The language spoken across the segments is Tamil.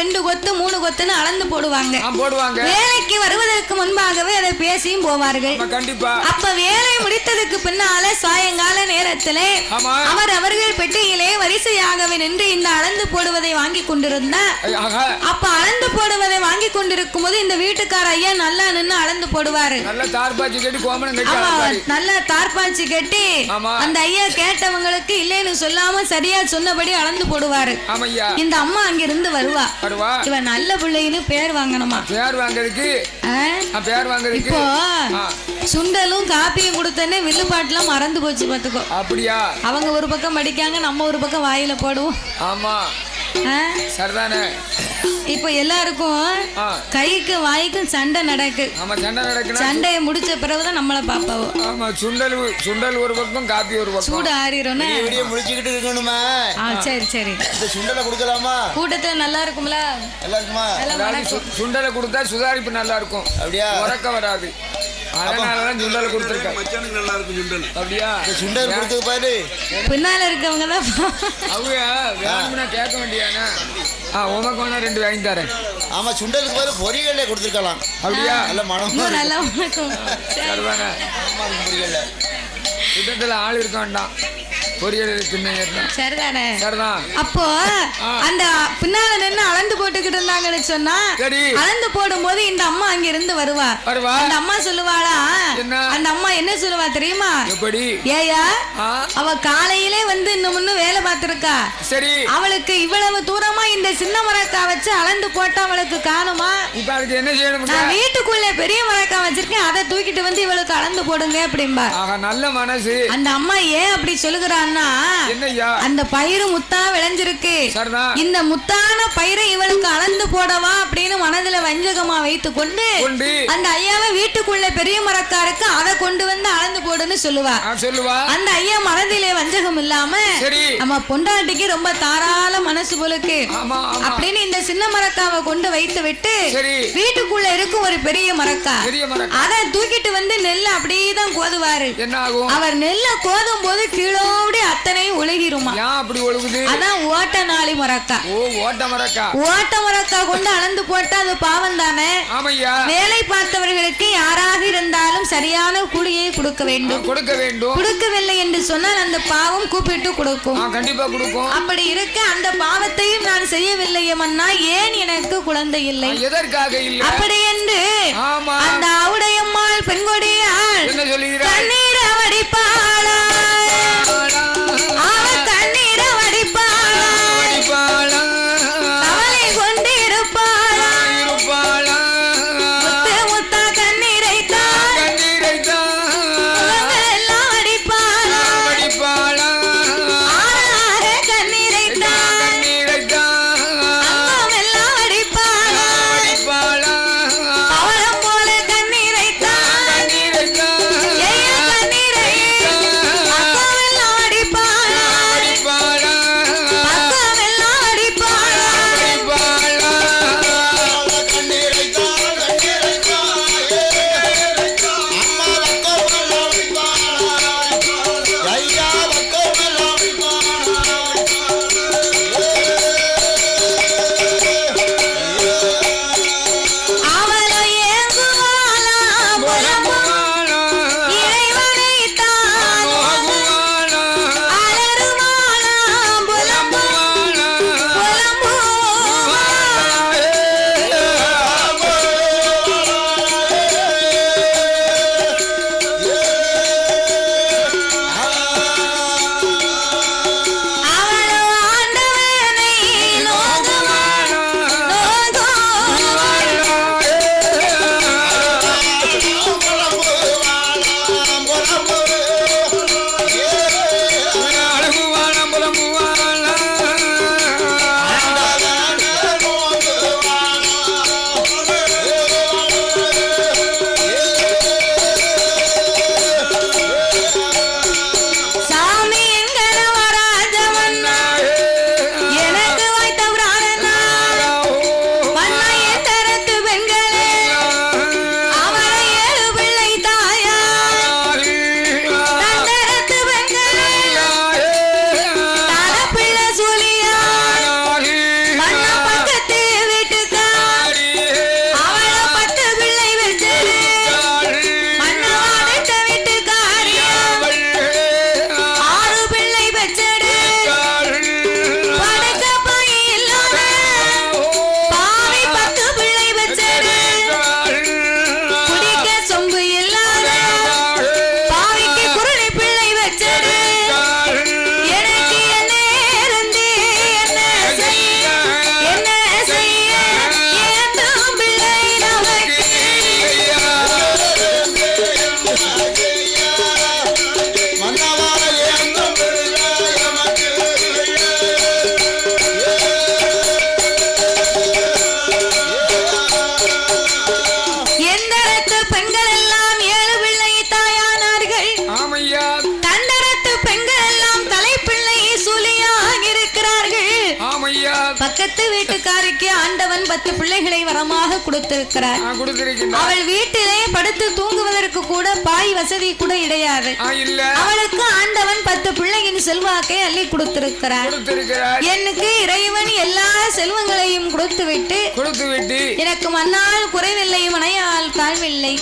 2 கொத்து 3 கொத்துன்னு அளந்து போடுவாங்க. வேலைக்கு வருவதற்கு முன்பாகவே அதை பேசியும் போவார்கள். அப்ப வேலை முடித்ததுக்கு பின்னால சாயங்கால நேரத்திலே அவர்கள் பெட்டியிலே வரிசையாகவே நின்று இந்த அளந்து போடுவதை வாங்கி கொண்டிருந்தார். அப்ப அளந்து போடுவதை வாங்கி கொண்டிருக்கும் போது இந்த வீட்டுக்கார ஐயா நல்லா நின்று அளந்து போடுவாரு. நல்ல தார்பாச்சி கட்டி அந்த ஐயா கேட்டவங்களுக்கு இல்லைன்னு சொல்லாம சரியா சொன்னபடி அளந்து போடுவாரு. இந்த அம்மா அங்கிருந்து வருவா. இவன் நல்ல பிள்ளைன்னு பேர் வாங்கணுமா? இப்போ சுண்டலும் காப்பியும் கொடுத்தனே வில்லுப்பாட்டுலாம் மறந்து போச்சு பாத்துக்கோ. அப்படியா? அவங்க ஒரு பக்கம் படிக்காங்க, நம்ம ஒரு பக்கம் வாயில போடுவோம். ஆமா சரிதானே. இப்ப எல்லாருக்கும் கைக்கு வாய்க்கும் சண்டை நடக்கு. சண்டையை முடிச்ச பிறகுதான் நம்மள பாப்பாவும். ஆமா சுண்டல் ஒரு பக்கம் காப்பி ஒரு பக்கம். சூடு ஆறிரும். முடிச்சுக்கிட்டு இருக்கணுமா? சரி சரி. சுண்டலை கொடுக்கலாமா? கூட்டத்துல நல்லா இருக்கும்ல? நல்லா இருக்குமா? சுண்டலை கொடுத்தா சுதாரிப்பு நல்லா இருக்கும். அப்படியா? உறக்க வராது. அதனாலதான் சுண்டல் கொடுத்துருக்கேன். மச்சானுக்கு நல்லா இருக்கும் சுண்டல். அப்படியா? சுண்டல் கொடுத்தது பாரு. பின்னால இருக்கவங்க தான் அவங்க வேணும்னா கேட்க வேண்டியானா? உனக்கு வேணா 2 வாங்கி தரேன். ஆமா சுண்டலுக்கு பாரு பொரியலே கொடுத்துருக்கலாம். அப்படியா? நல்ல மனம் நல்லா இருக்கும். சரிதானே? பொரியல கூட்டத்துல ஆள் இருக்க வேண்டாம். அப்போ அந்த பின்னால நின்று அளந்து போட்டுக்கிட்டு இருந்தாங்கன்னு சொன்னா அளந்து போடும் போது இந்த அம்மா அங்க இருந்து வருவா. அந்த அம்மா சொல்லுவாளா? அந்த அம்மா என்ன சொல்லுவா தெரியுமா? ஏயா அவ காலையிலே வந்து இன்னும் வேலை பார்த்திருக்கா. சரி அவளுக்கு இவ்வளவு தூரமா இந்த சின்ன மரக்கா வச்சு அளந்து போட்டா அவளுக்கு காணுமா? என்ன செய்யணும்? நான் வீட்டுக்குள்ள பெரிய மரக்கா வச்சிருக்கேன், அதை தூக்கிட்டு வந்து இவளுக்கு அளந்து போடுங்க அப்படின்பா. நல்ல மனசு. அந்த அம்மா ஏன் அப்படி சொல்லுகிறான்? அந்த பயிறு முத்தா விளைஞ்சிருக்கு. இந்த முத்தான பயிரை இவளுக்கு அளந்து போடவா அப்படின்னு மனதுல வஞ்சகமா வைத்துக் கொண்டு அந்த ஐயாவை வீட்டுக்குள்ள பெரிய மரக்காருக்கு அதை கொண்டு வந்து அளந்து போடுன்னு சொல்லுவா. அந்த ஐயா மனதிலே வஞ்சகம் இல்லாம நம்ம பொண்டாட்டிக்கு ரொம்ப தாராள மனசு போலுக்கு அப்படின்னு இந்த சின்ன மரக்காவை கொண்டு வைத்து விட்டு வீட்டுக்குள்ள இருக்கும் ஒரு பெரிய மரக்கா அதை தூக்கிட்டு வந்து நெல்ல அப்படியேதான் கோதுவாரு. அவர் நெல்ல கோதும் போது கீழோடி அத்தனையும் ஒழுகிருமா? அப்படி ஒழுகுது. அதான் ஓட்ட நாளி மரக்கா. ஓட்ட மரக்கா கொண்டு அளந்து போட்டா அது பாவம் தானே. வேலை பார்த்தவர்களுக்கு யாராக இருந்தாலும் சரியான கூலியை கொடுக்க வேண்டும். கொடுக்கவில்லை என்று சொன்னால் அந்த பாவம் கூப்பிட்டு கொடுக்கும். கண்டிப்பா கொடுக்கும். அப்படி இருக்க அந்த பாவத்தையும் நான் செய்யவில்லை மன்னா, ஏன் எனக்கு குழந்தை இல்லை? எதற்காக இல்லை? அப்படி என்று அந்த ஆவுடையம்மாள் பெண்கொடியாள் கண்ணீர் வடிப்பாளா. பக்கத்து வீட்டுக்காரிக்கு ஆண்டவன் 10 பிள்ளைகளை வரமாக கொடுத்திருக்கிறார். அவள் வீட்டிலே படுத்து தூங்குவதற்கு கூட பாய் வசதி கூட கிடையாது. அவளுக்கு ஆண்டவன் 10 பிள்ளையின் செல்வாக்கை அள்ளி கொடுத்திருக்கிறார். எனக்கு இறைவன் எல்லா செல்வங்களையும் கொடுத்து விட்டு எனக்கு மண்ணால் குறைவில்லை, மனையால் தாழ்வில்லை,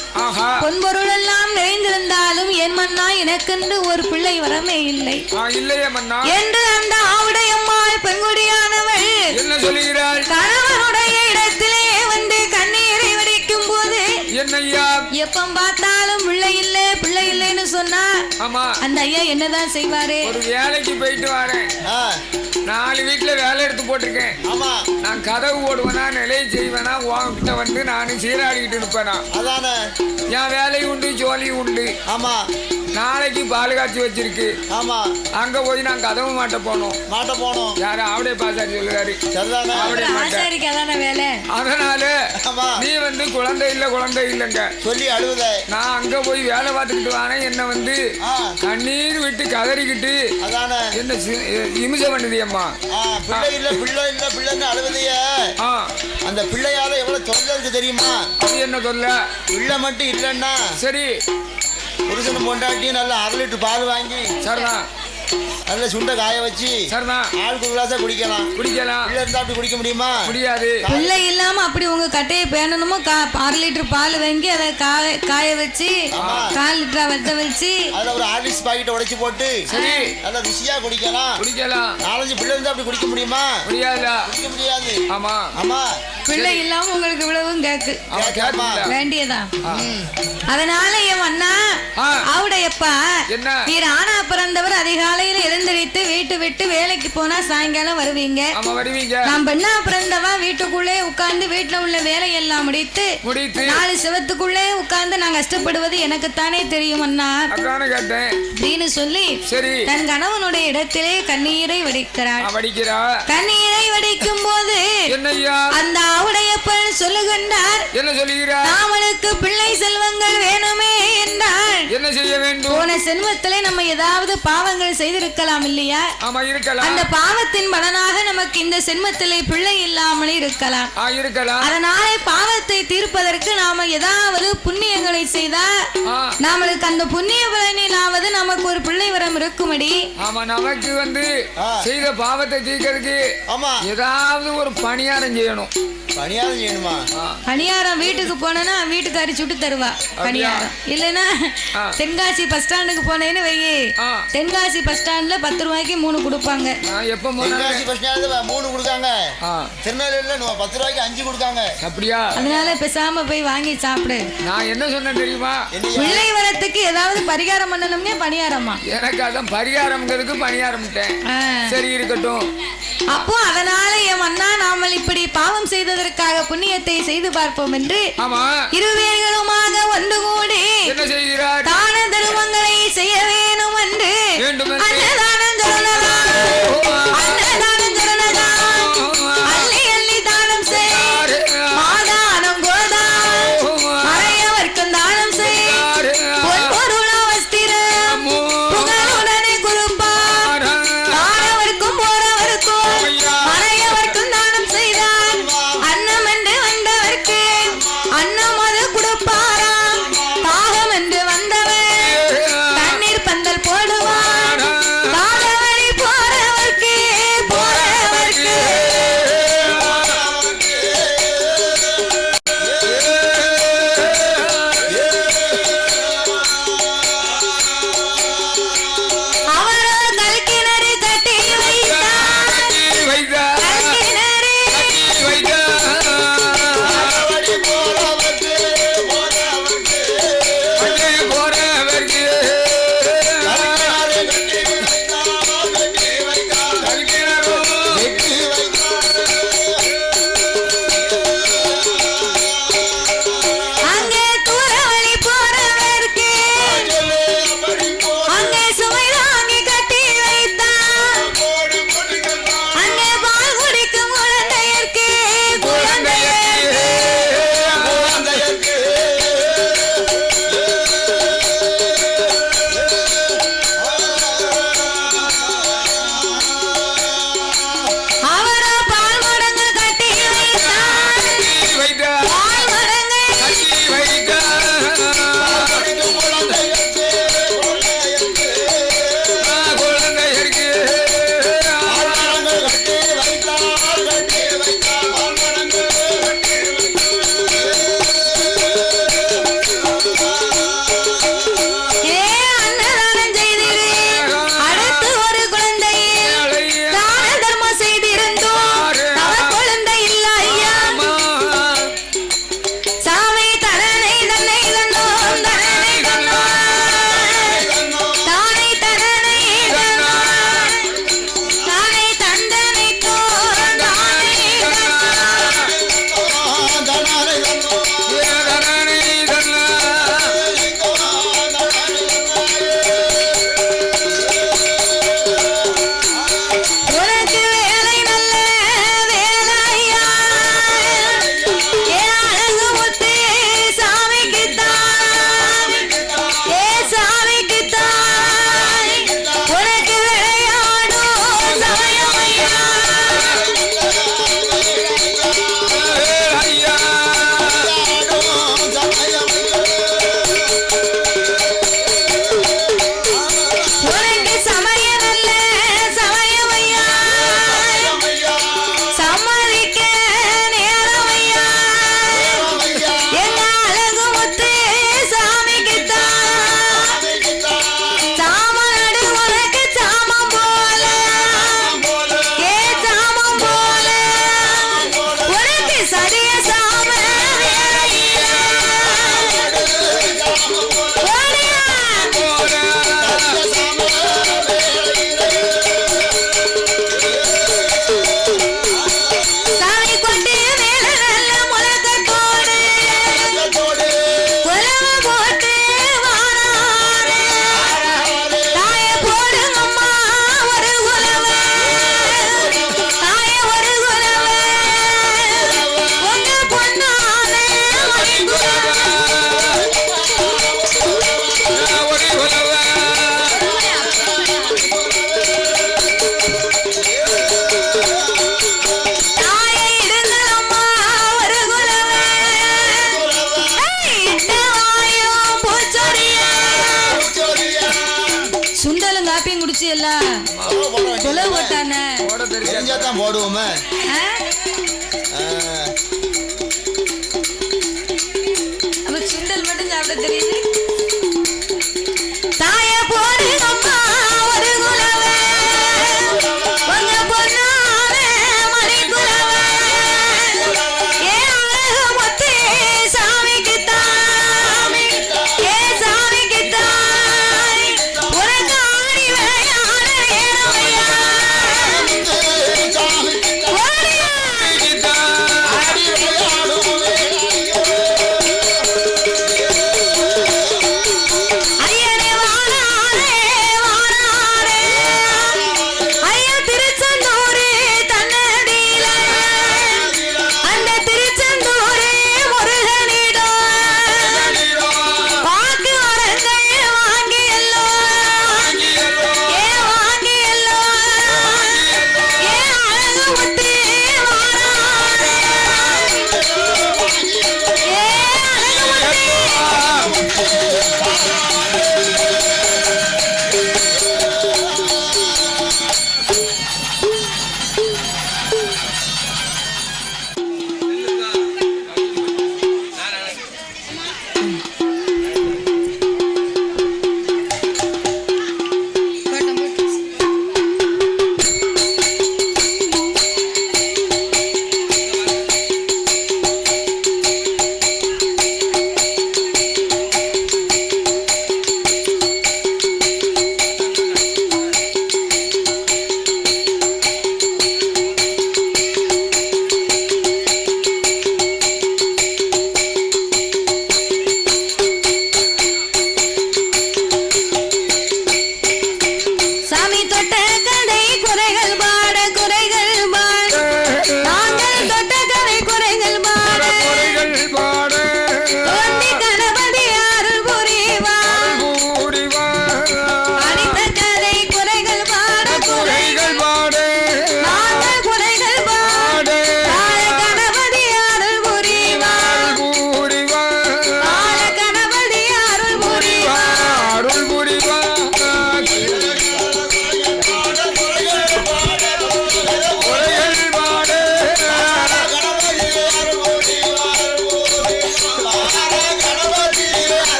பொன்பொருள் எல்லாம் நிறைந்திருந்தாலும் என் மன்னா எனக்கென்று ஒரு பிள்ளை வரமே இல்லை என்று அந்த ஆவுடையம்மாள் பெண்குடியானவள் என்ன சொல்கிறாள்? கணவனுடைய இடத்திலே வந்து கண்ணீரை வடிக்கும் போது எப்ப பார்த்தாலும் பிள்ளை இல்ல பிள்ளை இல்லைன்னு சொன்னா அந்த ஐயா என்னதான் செய்வாரு? ஒரு வேலைக்கு போயிட்டு வரேன், 4 வீட்டுல வேலை எடுத்து போட்டிருக்கேன், நான் கதவு ஓடுவேனா நிலையை செய்வேனா உன்கிட்ட வந்து நானு சீராடிக்கிட்டு இருப்பேனா? என் வேலை உண்டு ஜோலி உண்டு. நாளைக்கு பால் காய்ச்சி வச்சிருக்கு, அங்க போய் நான் கதவு மாட்ட போனோம் யாரு அவடைய பாசாரி சொல்லுறாரு. அதனால நீ வந்து குழந்தை இல்லைங்க சொல்லி அழுவத நான் அங்க போய் வேலை பார்த்துக்கிட்டு வரேன். என்ன வந்து கண்ணீர் விட்டு கதறிக்கிட்டு என்ன இமிச பண்ணுது அம்மா. பிள்ளை இல்ல பிள்ளைன்னு அழுவதைய அந்த பிள்ளையால எவ்வளவு தொல்லை இருக்கு தெரியுமா? அது என்ன தொல்லை? பிள்ளை மட்டும் இல்லைன்னா சரி, புருஷனும் பொண்டாட்டியும் நல்லா 1/2 லிட்டர் பால் வாங்கி சரிதான் நல்ல சுண்ட காய வச்சு சரிதான் ஆளுக்கு ஒரு கிளாஸா குடிக்கலாம். பிள்ளை இருந்தா அப்படி குடிக்க முடியுமா? முடியாது. பிள்ளை இல்லாம அப்படி உங்க கட்டையை பேணணுமோ 1/2 லிட்டர் பால் வாங்கி அதை காய வச்சு 1/4 லிட்டரா வெட்ட வச்சு அதுல ஒரு ஹார்லிக்ஸ் பாக்கெட் உடைச்சு போட்டு சரி நல்லா ருசியா குடிக்கலாம். 4-5 பிள்ளை இருந்தா அப்படி குடிக்க முடியுமா? முடியாது. ஆமா பிள்ளை இல்லாம உங்களுக்கு இவ்வளவும் கேக்கு வேண்டியதான். அதனால என் அண்ணா அவடையப்பா நீர் ஆனா பிறந்தவர் அதிகாலையில எழுந்திரித்து வீட்டு விட்டு வேலைக்கு போனா சாயங்காலம் வருவீங்க. நான் பெண்ணா பிறந்தவா வீட்டுக்குள்ளே உட்கார்ந்து வீட்டுல உள்ள வேலையெல்லாம் முடித்து 4 செவத்துக்குள்ளே உட்கார்ந்து நான் கஷ்டப்படுவது எனக்குத்தானே தெரியும் அண்ணா அப்படின்னு சொல்லி தன் கணவனுடைய இடத்திலே கண்ணீரை வடிக்கிறார். கண்ணீரை வடிக்கும் போது அந்த ஆவுடையப்பன் சொல்லுகின்றார், அவனுக்கு பிள்ளை செல்வங்கள் வேணுமே என்றால் என்ன செய்ய வேண்டும்? போன செல்வத்திலே நம்ம ஏதாவது பாவங்கள் செய்திருக்கலாம் இல்லையா? அந்த பாவத்தின் பலனாக நமக்கு இந்த செல்வத்திலே பிள்ளை இல்லாமல் இருக்கலாம். அதனால பாவத்தை தீர்ப்பதற்கு நாம ஏதாவது புண்ணியங்களை செய்தா நம்மளுக்கு அந்த புண்ணிய பலனிலாவது நமக்கு ஒரு பிள்ளை வரம் இருக்கும்படி நமக்கு வந்து செய்த பாவத்தை தீர்க்கிறதுக்கு ஏதாவது ஒரு பணியாரம் செய்யணும். பணியாரம் வீட்டுக்கு போனா வீட்டுக்காரி சுட்டு தருவா பணியாரம். இல்லன்னா தென்காசி பஸ் ஸ்டாண்டுக்கு போனேன்னு வையே, தென்காசி பஸ் ஸ்டாண்ட்ல 10 ரூபாய்க்கு 3 கொடுப்பாங்க. அதனால பேசாம போய் வாங்கி சாப்பிடு. நான் என்ன சொன்னேன் தெரியுமா? பிள்ளை வரத்துக்கு ஏதாவது பரிகாரம் பண்ணணும்னே பணியாரமா? எனக்கு அதான் பரிகாரம்ங்கிறதுக்கு பணியாரம். சரி இருக்கட்டும். அப்போ அதனால என் அண்ணா நாமல் இப்படி பாவம் செய்ததற்காக புண்ணியத்தை செய்து பார்ப்போம் என்று இருவேர்களுமாக ஒன்று கூடி தான தர்மங்களை செய்ய வேணும் என்று அன்னதானம் அள்ளி அள்ளி தானம் செய், மாதானம் கோதானம் மறையவர்க்கும் தானம் செய், பொருளா வஸ்திரம் புகழுடனே கொடுப்பார், தானவர்க்கும் போறவர்க்கும் மறையவர்க்கும் தானம் செய்தார், அன்னம் என்று வந்தவர்க்கு அன்னம் அது கொடுப்பாராம், தாகம் என்று வந்தவர் தண்ணீர் பந்தல் போடுவார், தெரியும்ல கொலை போட்டானே தெரிஞ்சாதான் போடுவோமே. அப்ப சுண்டல் மட்டும் சாப்பிட தெரியுது. தாய போடு அம்மா ஒரு குலவே கொஞ்ச பொண்ணாவே மணி குலவே ஏ அழகு முத்து சாமிக்கு தான் ஏ சாமிக்கு தான் உனக்கு ஆடி விளையாட ஏறமையா ஆடி விளையாடும்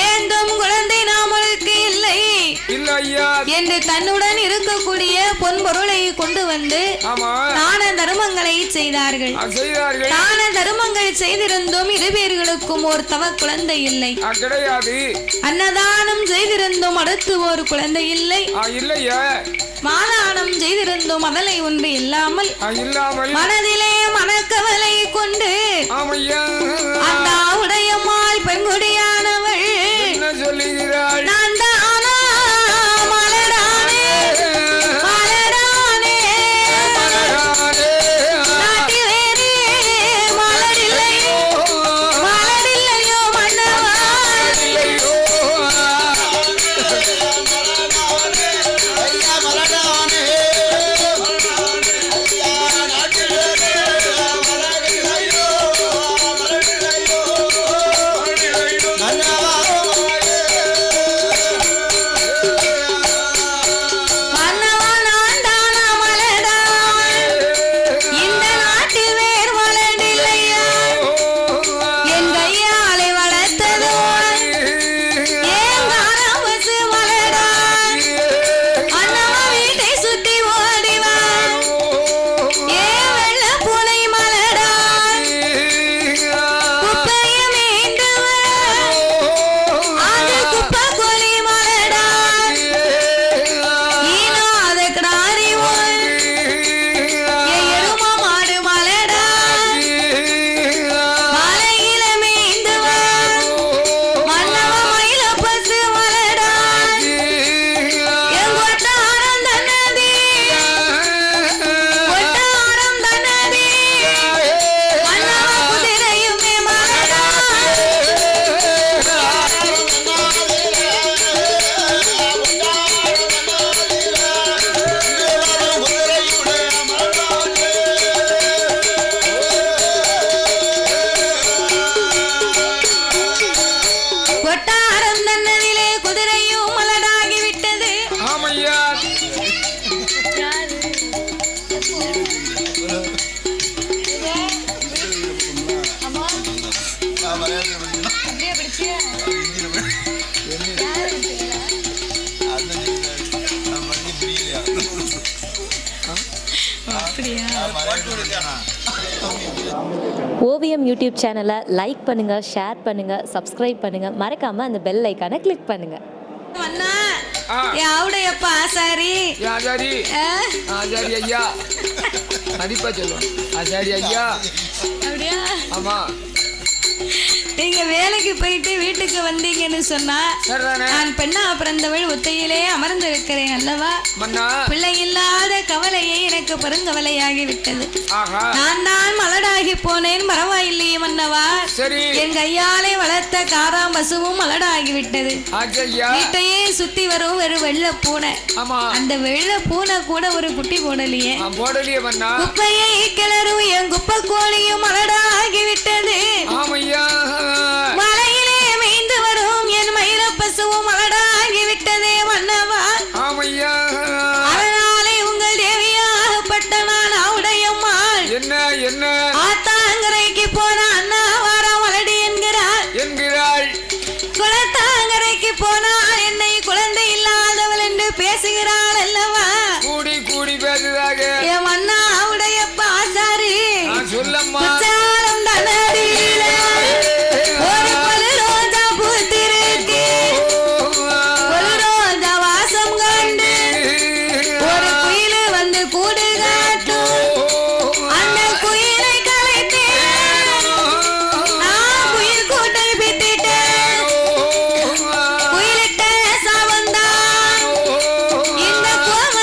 ஏந்தும் குழந்தை நாமளுக்கு இல்லை என்று தன்னுடன் இருக்கக்கூடிய பொன் பொருளை கொண்டு வந்து தான தர்மங்களை செய்தார்கள். தான தர்மங்கள் செய்திருந்தும் இருவேர்களுக்கும் ஒரு தவ குழந்தை இல்லை. அன்னதானம் செய்திருந்தும் அடுத்து ஒரு குழந்தை இல்லை. மாதானம் செய்திருந்தும் மதலை ஒன்று இல்லாமல் மனதிலே மனக்கவலை கொண்டு அந்த உடையம்மாள் பெண்குடியானவள் நான் தானா மலரானே மலரானே நாட்டி வேறு மலரில்லையோ மலரில்லையோ மன்னவா ஓவியம் யூடியூப் சேனலை லைக் பண்ணுங்க, ஷேர் பண்ணுங்க, சப்ஸ்கிரைப் பண்ணுங்க, மறக்காம அந்த பெல் ஐகானை கிளிக் பண்ணுங்க. அண்ணா யாவுடையப்பா ஆசாரி ஆசாரி ஆசாரி ஐயா மதிப்பா சொல்லுவோம். ஆசாரி ஐயா அப்படியா? ஆமா. நீங்க வேலைக்கு போயிட்டு வீட்டுக்கு வந்தீங்கன்னு சொன்னா நான் பெண்ணா பிறந்தவள் ஒத்தையிலே அமர்ந்திருக்கிறேன் அல்லவா? பிள்ளை இல்லாத கவலையை எனக்கு பெருங்கவலையாகி விட்டது. நான் தான் மலடாகி போனேன், பரவாயில்லையே மன்னவா. என் கையாலே வளர்த்த காராம் பசுவும் மலடாகி விட்டது. வீட்டையே சுத்தி வரும் ஒரு வெள்ள பூனை. அந்த வெள்ள பூனை கூட ஒரு குட்டி போடலையே. குப்பையை கிளறும் என் குப்பை கோழியும் மலடாகி விட்டது. மலையிலே மேய்ந்து வரும் என் மயில பசுவும் மலடாகி விட்டதே மன்னவா. அதனாலே உங்கள் தேவியாகப்பட்ட நான் உடையம்மாள் ஆத்தாங்கரைக்கு போன அண்ணா வாரா மலடி என்கிறாள். குளத்தாங்கரைக்கு போனால் என்னை குழந்தை இல்லாதவள் என்று பேசுகிறாள் அல்லவா? கூடி கூடி பேசுதாக என் அண்ணா உடையப்பா ஆசாரி சொல்லம்மா. ஒரு கொலு ரோஜா பூத்திருக்கு, கொலு ரோஜா வாசம் கண்டு ஒரு குயிலு வந்து கூடு காட்டும். அந்த குயிலை கலைத்தேன், நான் குயில் கூட்டை பித்திட்டேன். குயிலிட்ட சாவந்தான் இந்த கோம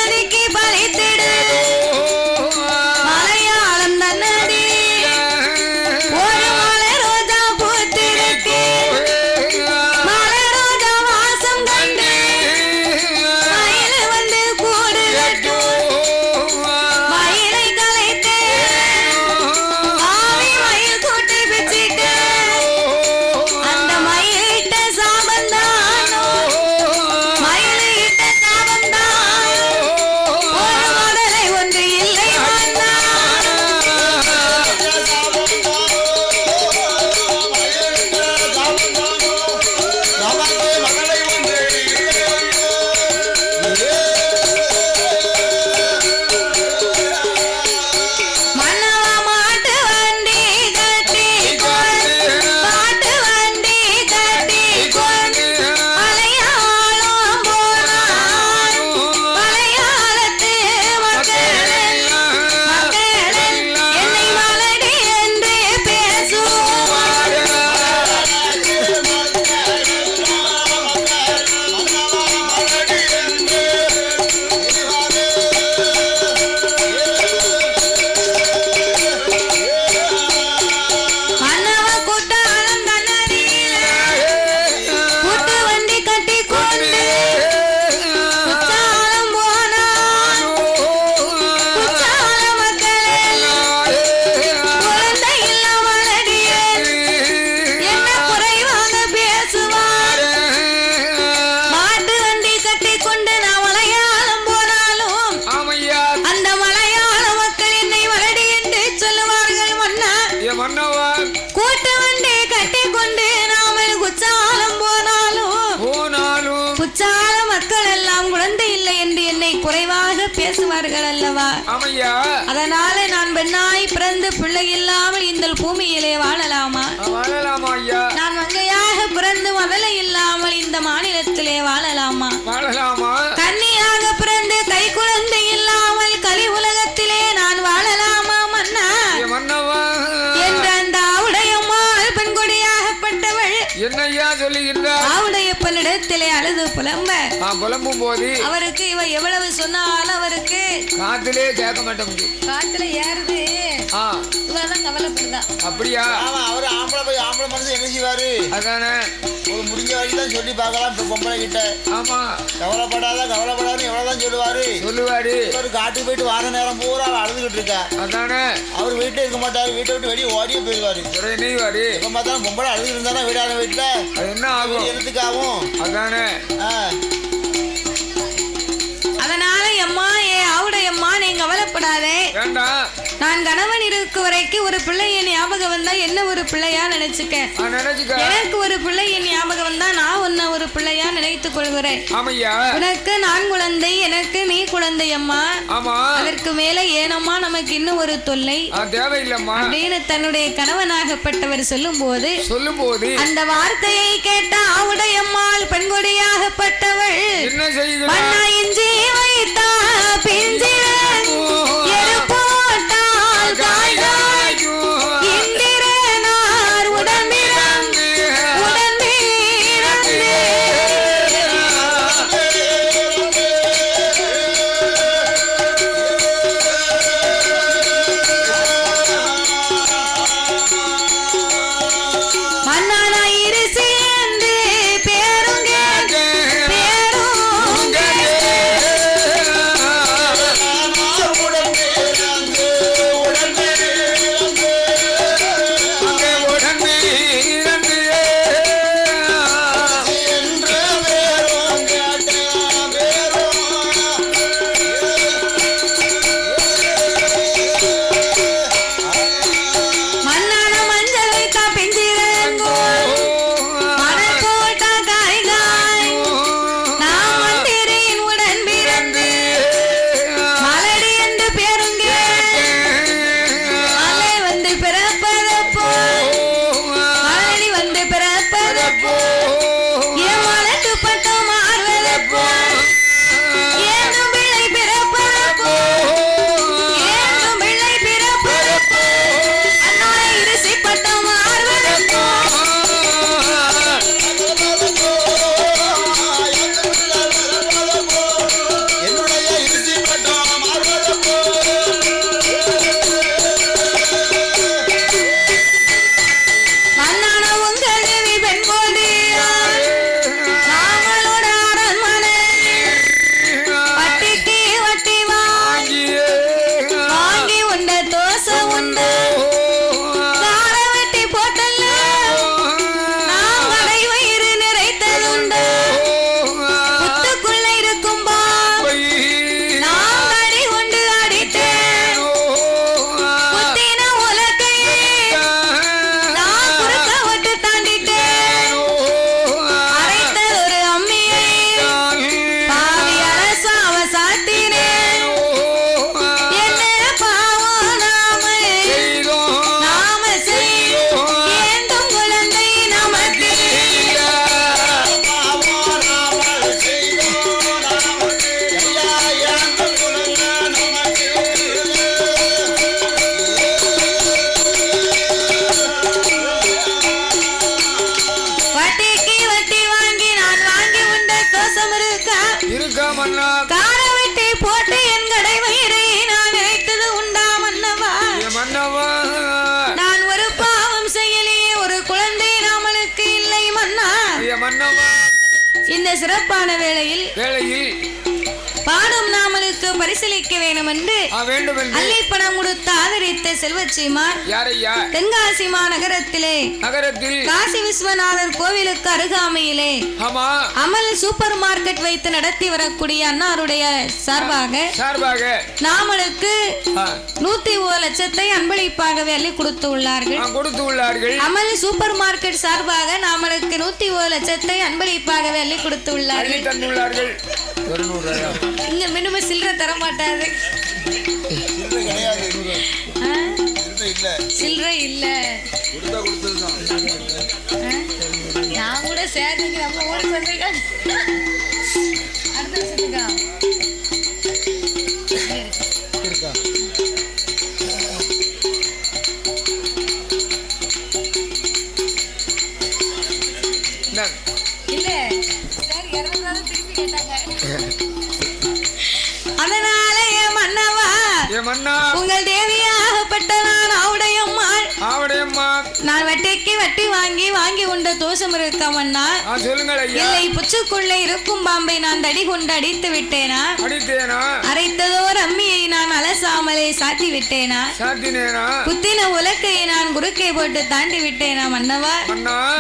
அச்சால மக்கள் எல்லாம் குழந்தை இல்லை என்று என்னை குறைவாக பேசுவார்கள் அல்லவா? அதனால நான் பெண்ணாய் பிறந்து பிள்ளை இல்லாமல் இந்த பூமியிலே வாழலாமா? நான் மங்கையாக பிறந்து மதலை இல்லாமல் இந்த மாநிலத்திலே வாழலாமா? கன்னியாக பிறந்து கை குழந்தை இல்லாமல் கலி உலகத்திலே நான் வாழலாமா மன்னா? என்ற அந்த ஆவுடையம்மாள் பெண்கொடியாகப்பட்டவள் என்னையா சொல்லுகின்றார்? ஆவுடையப்பனிடத்திலே அழுது புலம்பும் போது அவருக்கு இவ எவ்வளவு சொன்னாலும் அவருக்கு காத்திலே கேட்க மாட்டோம். காத்துல ஏறுது. இவதான் கவலைப்படுதா. அப்படியா? அவரு ஆம்பளை மனசு என்ன செய்வாரு? அதானே ஒரு முடிஞ்ச வரைக்கும் தான் சொல்லி பார்க்கலாம் பொம்பளை கிட்ட. ஆமா, கவலைப்படாதுன்னு எவ்வளவுதான் சொல்லுவாரு. ஒரு காட்டுக்கு போயிட்டு வார நேரம் பூரா அழுதுகிட்டு இருக்கா. அதானே அவர் வீட்டுல இருக்க மாட்டாரு. வீட்டை விட்டு வெளியே ஓடியே போயிருவாரு. இப்ப பார்த்தாலும் பொம்பளை அழுது இருந்தாலும் வீடான வீட்டுல என்ன ஆகும்? எழுத்துக்காகும். அதானே அதனால அம்மா ஆவுடையம்மா நீங்க கவலைப்படாதே. நான் கணவன் இருக்க வரைக்கும் ஒரு பிள்ளைய ஞாபகம் வந்தா என்ன ஒரு பிள்ளையா நினைச்சுக்க. எனக்கு ஒரு பிள்ளைய ஞாபகம் வந்தா நான் உன்ன ஒரு பிள்ளையா நினைத்துக் கொள்கிறேன். உனக்கு நான் குழந்தை, எனக்கு நீ குழந்தை அம்மா. அதற்கு மேல ஏனம்மா நமக்கு இன்னும் ஒரு தொல்லை தேவையில்லம்மா அப்படின்னு தன்னுடைய கணவனாகப்பட்டவர் சொல்லும் போது அந்த வார்த்தையை கேட்ட ஆவுடையம்மாள் பெண்கொடியாகப்பட்டவள் என்ன செய்கிறார்? இஞ்சி வைத்தா பிஞ்சிரன் போட்டால் இந்திரனார் உடம்பிறந்து மன்னான இருசி என்று பேருங்க இந்த சிறப்பான வேளையில் பாடும் நாமலுக்கு பரிசீலிக்க வேண்டும் என்று அள்ளி பணம் கொடுத்து ஆதரித்த செல்வச்சீமான் தென்காசி மாநகரத்தில் காசி விஸ்வநாதர் கோவிலுக்கு அருகாமையிலே அமல் சூப்பர் மார்க்கெட் வைத்து நடத்தி வரக்கூடிய அன்னாருடைய சார்பாக நாமளுக்கு 101 லட்சத்தை அன்பளிப்பாகவே அள்ளி கொடுத்து உள்ளார்கள். அமல் சூப்பர் மார்க்கெட் சார்பாக நாமளுக்கு 101 லட்சத்தை அன்பளிப்பாகவே அள்ளி கொடுத்து உள்ளார்கள். இங்க மினிமம் சில்லறை தர மாட்டாரு. சில்லறை இல்ல நான் கூட சேர்ந்தீங்க நம்ம ஓடி வந்தீங்க. அடுத்த வருஷத்துக்கா இல்ல சார் 200 திருப்பி கேட்டாங்க. அதனால என் மன்னவா உங்கள் தேவியாகப்பட்ட நான் ஆவுடையம்மா நான் வட்டி வாங்கி உண்ட தோஷம் இருக்கமன்னா இல்லை புச்சுக்குள்ளே இருக்கும் பாம்பை நான் தடி கொண்டு அடித்து விட்டேனா அரைத்ததோர் அம்மியை நான் அலசாமலே சாத்தி விட்டேனா குத்தின உலக்கையை நான் குறுக்கை போட்டு தாண்டி விட்டேனா மன்னவா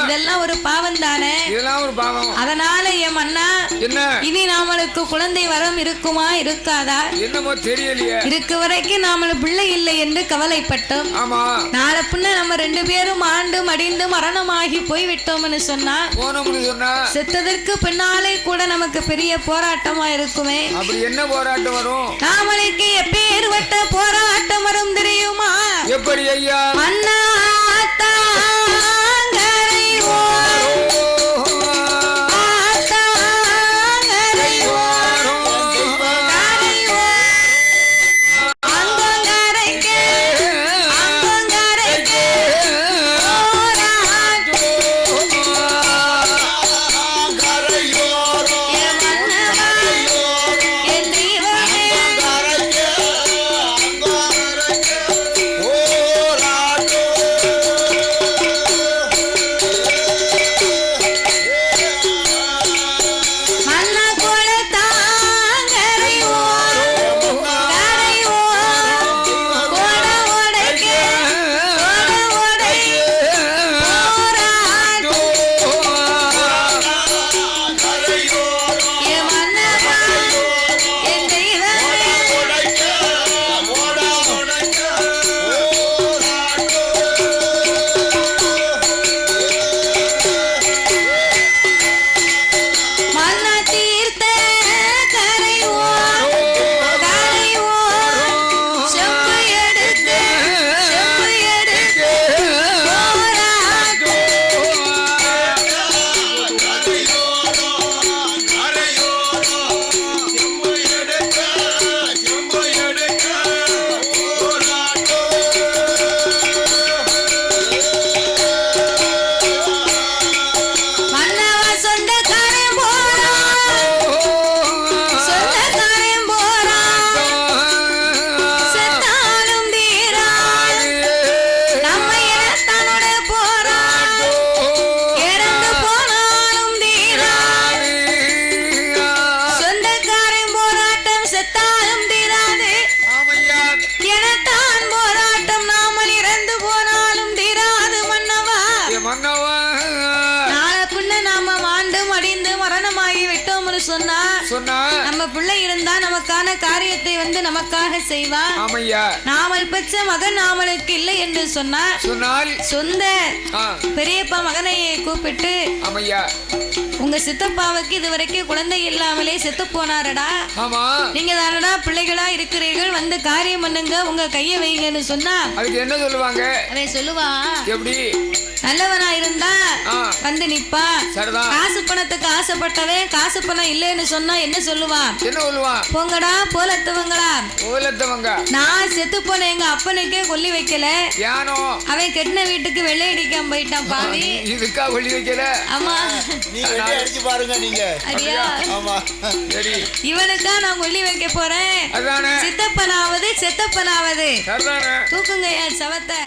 இதெல்லாம் ஒரு பாவம் தானே. அதனால என் மன்னா இனி நாமளுக்கு குழந்தை வரம் இருக்குமா இருக்காதா என்னமோ தெரியலையே. இருக்கு வரைக்கும் நாமளு பிள்ளை இல்லை என்று கவலைப்பட்டோம். நாளை பின்ன நம்ம 2 பேரும் ஆண்டு மடிந்து மரணமாகி போய் விட்டோம்னு சொன்னா செத்ததற்கு பின்னாலே கூட நமக்கு பெரிய போராட்டமா இருக்குமே. அப்படி என்ன போராட்டம் வரும்? நாமளுக்கு எப்பேற்பட்ட போராட்டம் வரும் தெரியுமா? எப்படி ஐயா? அண்ணா நம்ம பிள்ளை இருந்தா நமக்கான காரியத்தை வந்து நமக்காக செய்வா. நாமல் பெற்ற மகன் நாமலுக்கு இல்லை என்று சொன்னால் சொந்த பெரியப்பா மகனையை கூப்பிட்டு உங்க சித்தப்பாவுக்கு இதுவரைக்கும் குழந்தை இல்லாமலே செத்து போனாரடா, நீங்க தானடா பிள்ளைகளா இருக்கிறீர்கள், வந்து காரியம் பண்ணுங்க, உங்க கையை வைங்கன்னு சொன்னா அதுக்கு என்ன சொல்லுவாங்க? அதை சொல்லுவா எப்படி நல்லவனா இருந்தா வந்து நிப்பா. காசு பணத்துக்கு ஆசைப்பட்டவன் காசு பணம் இல்லைன்னு சொன்னா என்ன சொல்லுவான்? என்ன சொல்லுவான்? போங்கடா போலத்தவங்க நான் செத்து போன எங்க அப்பனுக்கே கொல்லி வைக்கல, அவன் கெட்டின வீட்டுக்கு வெள்ளை அடிக்காம போயிட்டான் பாவி, இதுக்கா கொல்லி வைக்கல. ஆமா அடிச்சு பாருங்க நீங்க. அடியா இவனுக்கா நான் கொல்லி வைக்க போறேன். சித்தப்பனாவது செத்தப்பனாவது தூக்குங்க என் சவத்தை.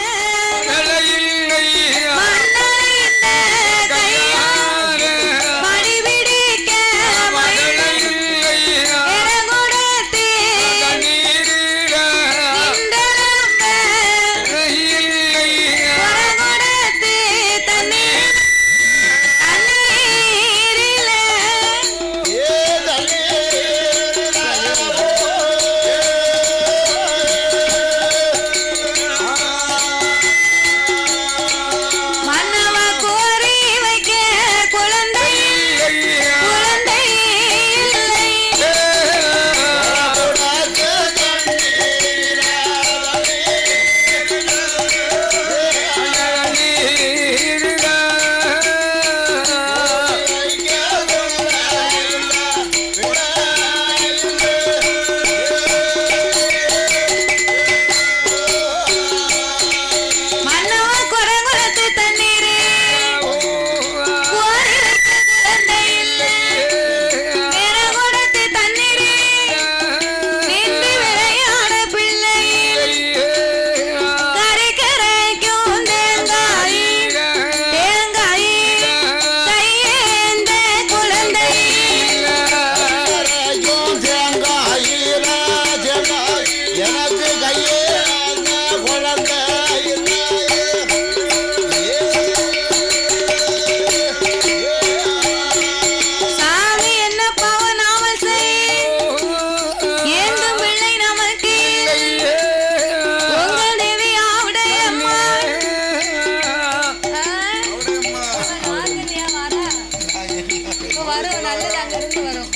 அங்க இருந்து வரும்.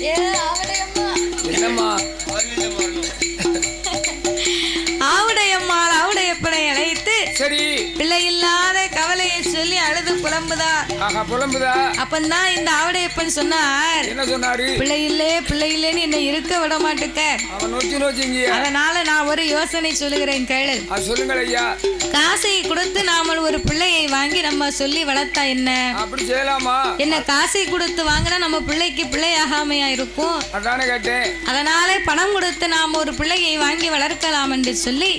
ஏ ஆவுடையம்மா என்னம்மா ஆவுடையம்மாள் ஆவுடையப்பனை அழைத்து சரி பிள்ளை இல்லாத கவலையை சொல்லி அழுது புலம்புதா. ஆஹா புலம்புதா. அப்பந்தான் இந்த ஆவுடையப்பன் சொன்னார், என்ன சொன்னாரு? பிள்ளை இல்லைன்னு என்னை இருக்க விட மாட்டுக்க. அவன் நோச்சிங்க. அதனால நான் ஒரு யோசனை சொல்லுகிறேன் கேளு. சொல்லுங்கள் ஐயா. காசை கொடுத்து நாம ஒரு பிள்ளையை வாங்கி நம்ம சொல்லி வளர்த்தா என்ன? அப்படி செய்யலாமா? என்ன காசை கொடுத்து வாங்கினா நம்ம பிள்ளைக்கு பிள்ளையாகாமையா இருக்கும். அதானே கேட்டேன். அதனால பணம் கொடுத்து நாம ஒரு பிள்ளையை வாங்கி வளர்க்கலாம் என்று சொல்லி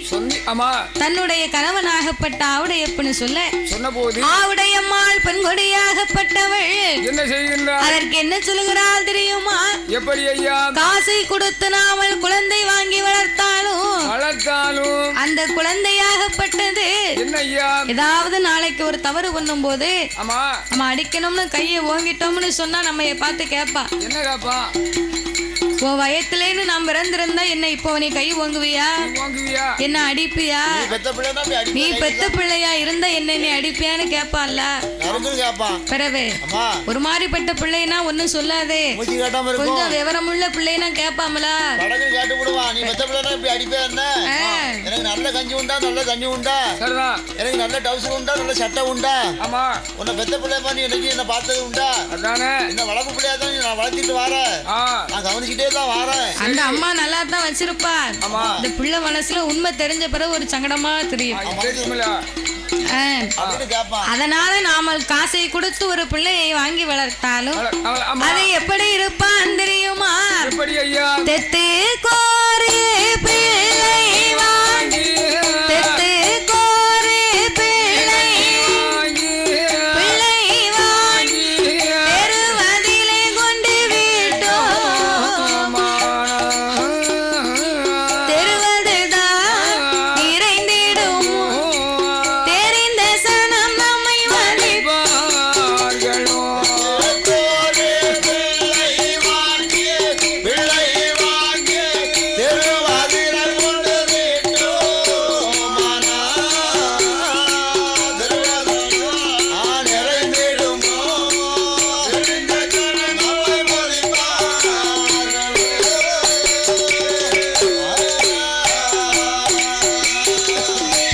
ஆமா தன்னுடைய கணவனாகப்பட்ட ஆவுடையப்பன்னு சொல்ல சொன்ன போது ஆவுடையம்மாள் பெண்கொடியாகப்பட்டவள் என்ன செய்கின்றார்? அதற்கு என்ன சொல்லுகிறாள் தெரியுமா? எப்படி ஐயா? காசை கொடுத்து நாமல் குழந்தை வாங்கி வளர்த்தாலும் அந்த குழந்தையாகப்பட்டது என்ன ஐயா? ஏதாவது நாளைக்கு ஒரு தவறு பண்ணும் போது ஆமா நம்ம அடிக்கணும்னு கையை ஓங்கிட்டோம்னு சொன்னா நம்ம பார்த்து கேட்பா. என்ன கேப்பா? உன் வயத்துலேன்னு நான் பிறந்திருந்தா என்ன இப்போ நீ கை ஓங்குவியா? என்ன அடிப்பியா? நீ பெத்த பிள்ளையா இருந்தா என்ன நீ அடிப்பியான்னு கேப்பான்ல. பிறவே ஒரு மாதிரிப்பட்ட பிள்ளைனா ஒன்னும் சொல்லாதே, கொஞ்சம் விவரமுள்ள பிள்ளைனா கேப்பாமல. நல்ல கஞ்சி உண்டா, நல்ல தண்ணி உண்டா, எனக்கு நல்ல டவுசர் உண்டா, நல்ல சட்டை உண்டா, உன்னை பெத்த பிள்ளை மாதிரி எனக்கு என்ன பார்த்தது உண்டா, என்ன வளர்ப்பு பிள்ளையா தான் நான் வளர்த்திட்டு வரேன், நான் கவனிச்சுட்டே தான் வரேன். அந்த அம்மா நல்லா தான் வச்சிருப்பா. இந்த பிள்ளை மனசுல உண்மை தெரிஞ்ச பிறகு ஒரு சங்கடமா தெரியும். அதனால நாம காசை கொடுத்து ஒரு பிள்ளையை வாங்கி வளர்த்தாலும் அதை எப்படி இருப்பான் தெரியுமா? தெத்து கோரி பிள்ளை வாங்கி தெத்து கோரி பிள்ளை பிள்ளை வாங்கி தெருவதிலே கொண்டு விட்டோம். தெருவதுதான் நிறைந்திடும் தெரிந்த சனம் நம்மை வழிபார்களோ.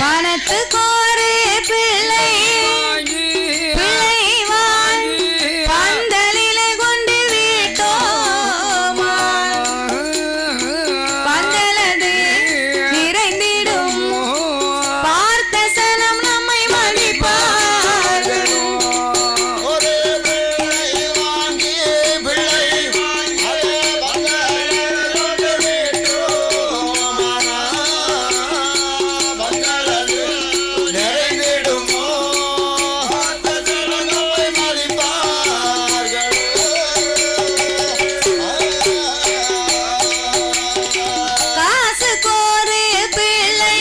பணத்துக்கோரு பிள்ளை பிள்ளை வாங்கி பந்தலிலே கொண்டு விட்டோம். பந்தலது நிறைந்திடும் பார்த்த சனம் நம்மை மதிப்பார்கள். காசுக்கோரு பிள்ளை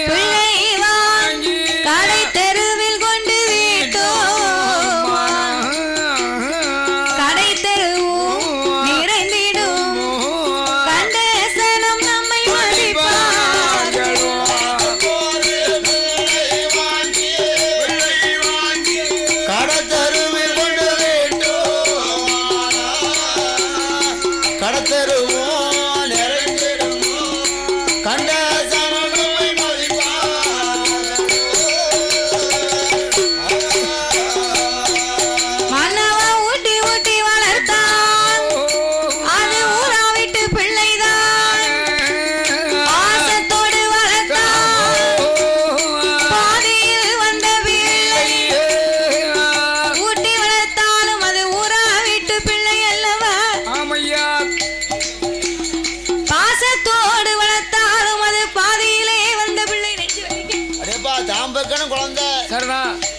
பிள்ளை வாங்கி கடை தெருவில் கொண்டு விட்டோம். கடை தெருவும் நிறைந்திடும் கண்ட சனம் நம்மை மதிப்பார்கள். கடத்தருவில் கொண்டு விட்டோம். கடத்தருவும் நிறைந்திடும் கண்ட சனம் நம்மை மதிப்பார்கள். மன்னவ ஊட்டி ஊட்டி வளர்த்தான் அது ஊரா விட்டு பிள்ளைதான். பாசத்தோடு வளர்த்தான் பாதியில் வந்த பிள்ளை. ஊட்டி வளர்த்தாலும் அது ஊரா விட்டு பிள்ளை அல்லவா? பாசத்தோடு வளர்த்தாலும் அது பாதியிலே வந்த பிள்ளை. நெஞ்சு வலிக்கும். அடேப்பா தாம்பக்கணும் குழந்தை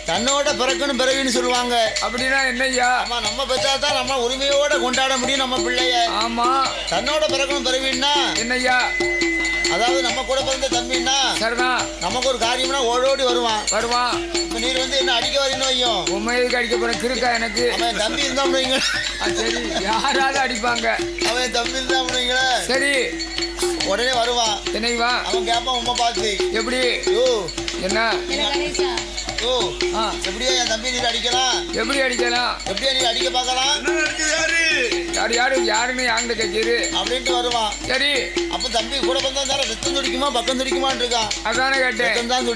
தன்னோட பிறக்கணும் பிறவின்னு சொல்லுவாங்க. அப்படின்னா என்னய்யா? ஆமா, நம்ம பெற்றா தான் நம்ம உரிமையோட கொண்டாட முடியும் நம்ம பிள்ளைய. ஆமா, தன்னோட பிறக்கணும் பிறவின்னா என்னய்யா? அதாவது நம்ம கூட பிறந்த தம்பின்னா நமக்கு ஒரு காரியம்னா ஓடோடி வருவான். இப்ப நீர் வந்து என்ன அடிக்க வரீன்னு வையும், உண்மையுக்கு அடிக்க போற கிருக்கா எனக்கு. அவன் தம்பி இருந்தா முடியுங்க. சரி, யாராவது அடிப்பாங்க. அவன் தம்பி இருந்தா முடியுங்களா? சரி, உடனே வருவான். என்னைவா அவன் கேப்பான் உண்மை பார்த்து, எப்படி யோ என்ன கணேசா ஓ எப்படியா என் தம்பி நீர் அடிக்கலாம்? எப்படி அடிக்கலாம்? எப்படியா நீ அடிக்க பார்க்கலாம்? யாருன்னு யாருன்னு கேட்குது அப்படின்ட்டு வருவான். சரி, அப்ப தம்பி கூட வந்தா ரத்தம் துடிக்குமா பக்கம் துடிக்குமான்னு இருக்கான். அதானே கேட்டேன். ரத்தம் தான்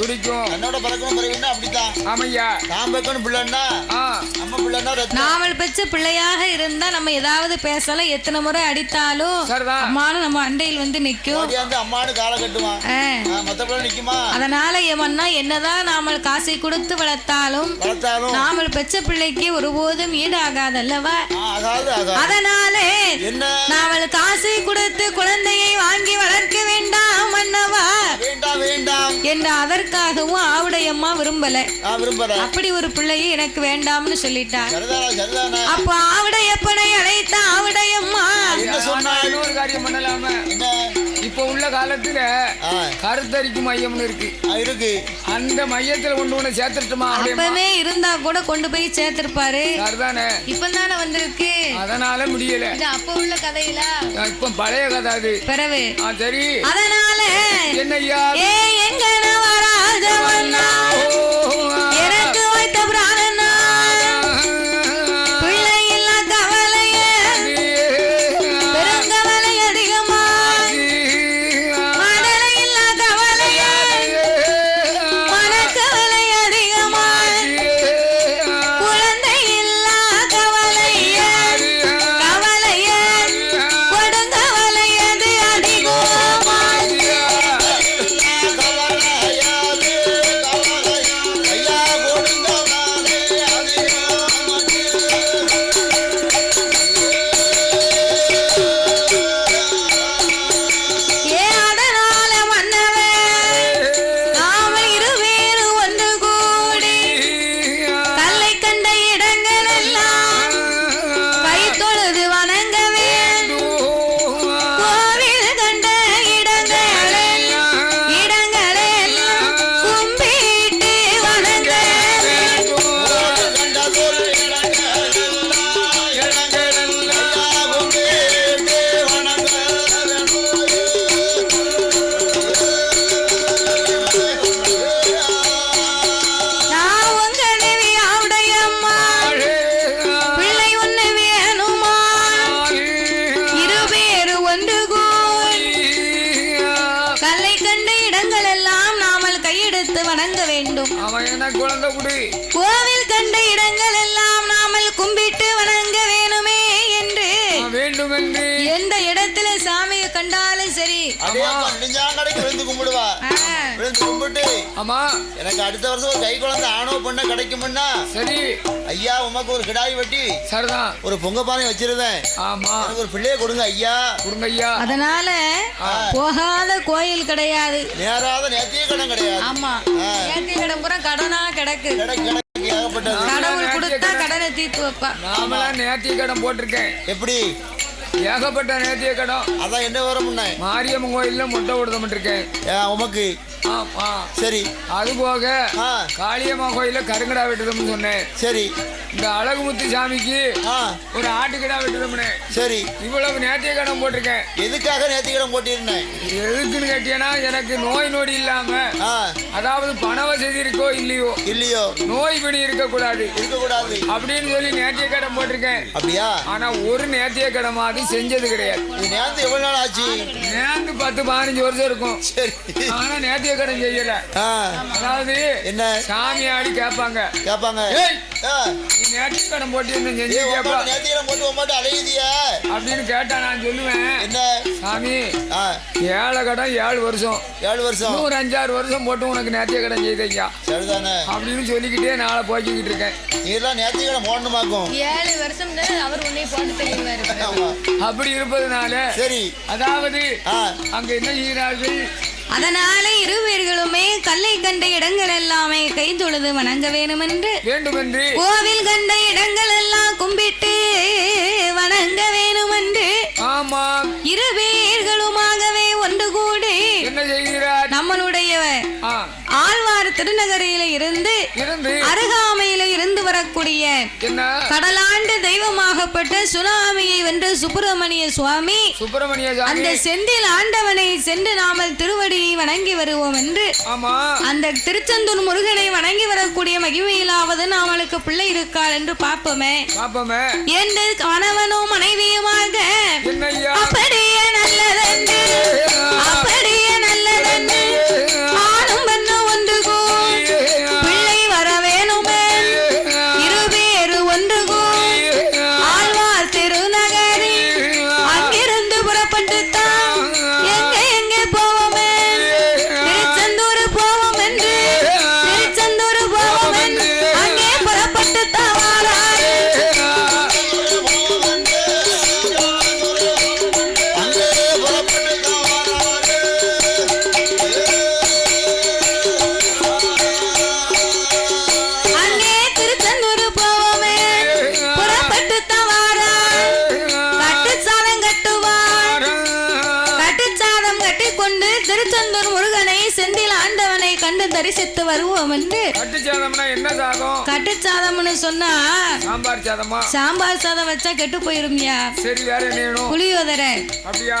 துடிக்கும். என்னோட பழக்கம் பிறகுன்னா அப்படித்தான். ஆமையா, நான் பக்கம்னு பிள்ளைன்னா நம்ம பிள்ளைன்னா ரத்தம். நாமல் பெற்ற பிள்ளையாக இருந்தா நம்ம ஏதாவது பேசலாம், எத்தனை முறை அடித்தாலும் அம்மானு நம்ம அண்டையில் வந்து நிக்கும். அம்மானு காலை கட்டுவான். மத்த பிள்ளை நிக்குமா? அதனால ஏமன்னா என்னதான் நாமல் காசை கொடுத்து வளர்த்தாலும் நாமல் பெற்ற பிள்ளைக்கு ஒருபோதும் ஈடாகாது அல்லவா? அதனாலே நாமல் காசை கொடுத்து குழந்தையை வாங்கி வளர்க்க வேண்டாம் அண்ணவா, வேண்டாம் என்று அதற்காகவும் ஆவுடையம்மா விரும்பல. அப்படி ஒரு பிள்ளையை எனக்கு வேண்டாம்னு சொல்லிட்டார். அப்ப ஆவுடையப்பனை அழைத்த ஆவுடையம்மா ஒரு காரியம் பண்ணலாம. இப்ப உள்ள காலத்துல கருத்தரிக்கும் மையம்னு இருக்கு. அந்த மையத்துல கொண்டு சேர்த்துட்டுமா? அப்பவே இருந்தா கூட கொண்டு போய் சேர்த்திருப்பாரு. இப்பதானே வந்திருக்கு, அதனால முடியல. அப்ப உள்ள கதையில இப்ப பழைய கதை அது. பிறகு சரி, அதனால என்னையா எங்க வராதவன்னா எனக்கு வைத்த பிராணனா பிள்ளை இல்ல கவலைய பெருங்கவலை அதிகமா மடலை இல்ல கவலைய மனக்கவலை அதிகமா குழந்தை இல்ல கவலைய கவலைய கொடுங்கவலை அது அதிகமா. கோவில் கண்ட இடங்கள் எல்லாம் நாமல் கும்பிட்டு வணங்க வேணுமே என்று எந்த இடத்துல சாமியை கண்டாலும் சரி கும்பிடுவா. கும்பிட்டு எனக்கு அடுத்த வருஷம் ஒரு கை குழந்தை ஆணவ பொண்ண கிடைக்கும்னா சரி ஐயா உமக்கு ஒரு கிடாய் வெட்டி சரிதான் ஒரு பொங்க பானை வச்சிருந்தேன். ஒரு பிள்ளைய கொடுங்க ஐயா, கொடுங்க ஐயா. அதனால போகாத கோயில் கிடையாது, நேராத நேத்திய கடன் கிடையாது. ஆமா, நேத்திய கடன் பூரா கடனா கிடக்கு. கடவுள் கொடுத்தா கடனை தீர்த்து வைப்பா. நாமெல்லாம் நேத்திய கடன் போட்டிருக்கேன். எப்படி? ஏகப்பட்ட நேத்திய கடன். அதான் என்ன வரும்? மாரியம்மன் கோயில்ல மொட்டை கொடுத்த இருக்கேன் உமக்கு. சரி, அது போக காளியம்மா கோயில கருங்கடா வெட்டுறோம்னு சொன்னேன். சரி, இந்த அழகுமுத்து சாமிக்கு ஒரு ஆட்டுக்கடா வெட்டுறோம்னு. சரி, இவ்வளவு நேத்திய கடன் போட்டிருக்கேன். எதுக்காக நேத்திய கடன் போட்டிருந்தேன்? எதுக்குன்னு கேட்டீங்கன்னா எனக்கு நோய் நொடி இல்லாம, அதாவது பண வசதி இருக்கோ இல்லையோ நோய் பிடி இருக்க கூடாது அப்படின்னு சொல்லி நேத்திய கடன் போட்டிருக்கேன். அப்படியா? ஆனா ஒரு நேத்திய கடமாவது செஞ்சது கிடையாது. நேத்து எவ்வளவு நாள் ஆச்சு? நேத்து 10-15 வருஷம் இருக்கும். சரி, ஆனா நேத்திய கடன் செய்யல. அதாவது என்ன சாமி ஆடி கேட்பாங்க நேத்திய கடன் போட்டு அப்படின்னு கேட்டா நான் சொல்லுவேன், என்ன சாமி 7 கடன் 7 வருஷம் ஒரு 5-6 வருஷம் போட்டு உனக்கு நேத்திய கடன் செய்தையா அப்படின்னு சொல்லிக்கிட்டே நாளை போய்கிட்டு இருக்கேன். இதெல்லாம் நேத்திய கடன் போடணுமாக்கும் 7 வருஷம் அவர் உன்னை போட்டு தெரியுவாரு. அப்படி இருப்பதுனால சரி, அதாவது அங்க என்ன செய்கிறார்கள்? அதனால இருவர்களுமே கல்லை கண்ட இடங்கள் எல்லாமே கை தொழுது வணங்க வேண்டும் என்று கோவில் கண்ட இடங்கள் எல்லாம் கும்பிட்டு வணங்க வேண்டும் என்று இருவேர்களுமாகவே ஒன்று கூடி நம்மளுடைய ஆழ்வார் திருநகரியில இருந்து அருகாமையில இருந்து வரக்கூடிய கடலாண்டு தெய்வமாகப்பட்ட சுனாமியை வென்ற சுப்பிரமணிய சுவாமி அந்த செந்தில் ஆண்டவனை சென்று நாமல் திருவடியை வணங்கி வருவோம் என்று அந்த திருச்செந்தூர் முருகனை வணங்கி வரக்கூடிய மகிமையிலாவது நாமளுக்கு பிள்ளை இருக்காள் என்று பார்ப்போமே என்று கணவனும் மனைவியுமாக அப்படியே நல்லதென்று அப்படியே நல்லதென்று ஆணும் பெண்ணும் ஒன்று கூடி பிள்ளை வர வேணுமே இருவேறு ஒன்று கூடி ஆழ்வார் திருநகரி அங்கிருந்து புறப்பட்டுத்தான் எங்கே போவோமே திருச்செந்தூர் போவோம் என்று திருச்செந்தூர் போவோம் என்று அங்கே புறப்பட்டுத்தான் திருச்செந்தூர் முருகனை செந்தில் ஆண்டவனை கண்டு தரிசித்து வருவோம் என்று. கட்டுச்சாதம்னா என்ன சாதம்? கட்டுச்சாதம்னு சொன்னா சாம்பார் சாதமா? சாம்பார் சாதம் வச்சா கெட்டு போயிரும்யா. சரி, வேற என்ன வேணும்? புளியோதரை. அப்படியா?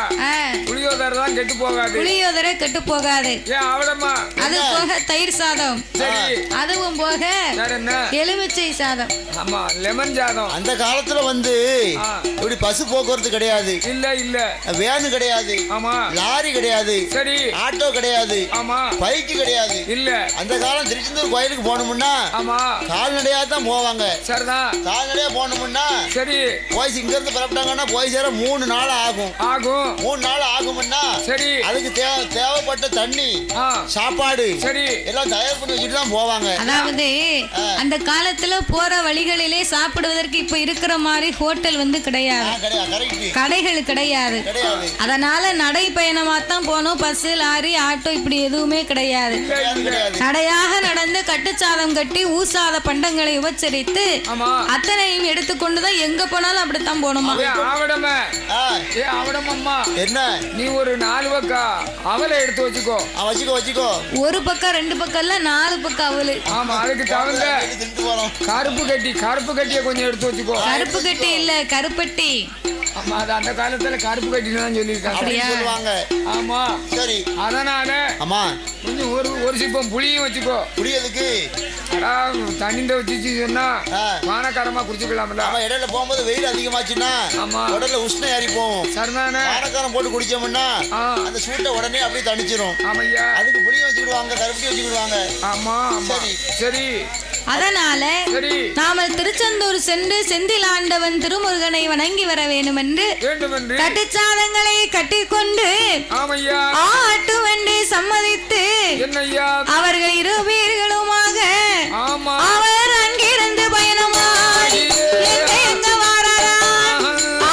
புளியோதரை தான் கெட்டு போகாது. புளியோதரை கெட்டு போகாது. ஏன் அவளமா? அது போக தயிர் சாதம். சரி. அதுவும் போக வேற என்ன? எலுமிச்சை சாதம். ஆமா, லெமன் சாதம். அந்த காலத்துல வந்து இப்படி பஸ் போக்குவரத்து கிடையாது. இல்ல வேனு கிடையாது. ஆமா. லாரி கிடையாது. சரி. ஆட்டோ கிடையாது. ஆமா. பைக்கு கிடையாது. இல்ல. அந்த காலம் திருச்செந்தூர் கோயிலுக்கு போகணும்னா ஆமா கால்நடையா தான் போவாங்க. சரிதான். கால்நடையா போகணும்னா சரி போய் இங்க இருந்து புறப்பட்டாங்கன்னா போய் சேர 3 நாள் ஆகும். 3 நாள் ஆகும்னா சரி அதுக்கு தேவைப்பட்ட தண்ணி சாப்பாடு சரி எல்லாம் தயார் பண்ணி வச்சுட்டு தான் போவாங்க. அதாவது அந்த காலத்துல போற வழிகளிலே சாப்பிடுவதற்கு இப்ப இருக்கிற மாதிரி ஹோட்டல் வந்து கிடையாது, கடைகள் கிடையாது. அதனால நடைப்பயணமா தான் போனோம். பஸ், லாரி, ஆட்டோ இப்படி எதுவுமே கிடையாது. நடையாக நடந்து கட்டுச்சாதம் கட்டி ஊசாத பண்டங்களை உபச்சரித்து அத்தனையும் எடுத்துக்கொண்டுதான் எங்க போனாலும் அப்படித்தான் போனோமா. என்ன நீ ஒரு 4 பக்கம் அவலை எடுத்து வச்சுக்கோ. வச்சுக்கோ. ஒரு பக்கம் 2 பக்கம் இல்ல 4 பக்கம் அவலு. ஆமா, அதுக்கு தகுந்த கருப்பு கட்டிய கொஞ்சம் எடுத்து வச்சுக்கோ. கருப்பு கட்டி இல்ல கருப்பட்டி. ஆமா, அது அந்த காலத்துல கருப்பு கட்டிதான் சொல்லிருக்காங்க. ஆமா சரி. அதனால ஆமா கொஞ்சம் ஒரு சிப்பம் புளியும் வச்சுக்கோ. புளியதுக்கு தண்ணிந்த வச்சு சொன்னா பானக்காரமா குடிச்சுக்கலாம்ல. இடையில போகும்போது வெயில் அதிகமாச்சுன்னா ஆமா உடல்ல உஷ்ணம் ஏறி போகும். சரிதானே? பானக்காரம் போட்டு குடிச்சோம்னா அந்த சூட்டை உடனே அப்படியே தணிச்சிரும். ஆமையா, அதுக்கு புளியும் வச்சுக்கிடுவாங்க, கருப்பட்டி வச்சுக்கிடுவாங்க. ஆமா சரி சரி. அதனால நாமல் திருச்செந்தூர் சென்று செந்தில் ஆண்டவன் திருமுருகனை வணங்கி வர வேண்டும் என்று கட்டுச்சாதங்களை கட்டிக்கொண்டு ஆட்டுவென்று சம்மதித்து அவர்கள் 2 பேர்களுமாக அவர் அங்கிருந்து பயணமாடி எங்க வாராரா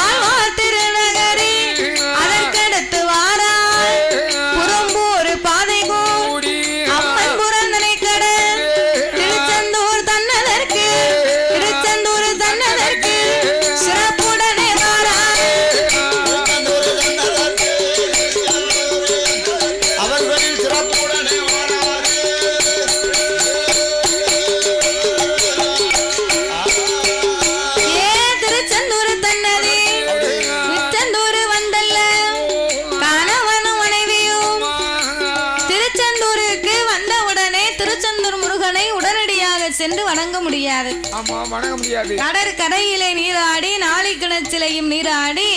ஆழ்வார் திருநகரி. அதற்கடுத்து வாரா புறம்பூர் பாதை கூடி அம்மன் புறந்தனை கடல் திருச்செந்தூர் தன்னதற்கு சிறப்புடனே வாரா. அவர்களில் சிறப்புடனே திருச்செந்தூர் தன்னதி திருச்செந்தூர் வந்தல்ல கணவனும் மனைவியும் திருச்செந்தூருக்கு வந்த உடனே திருச்செந்தூர் முருகனை உடனடியாக சென்று வணங்க முடியாது. கடற்கரையிலே நீராடி நாளை கிணச்சிலையும் நீராடி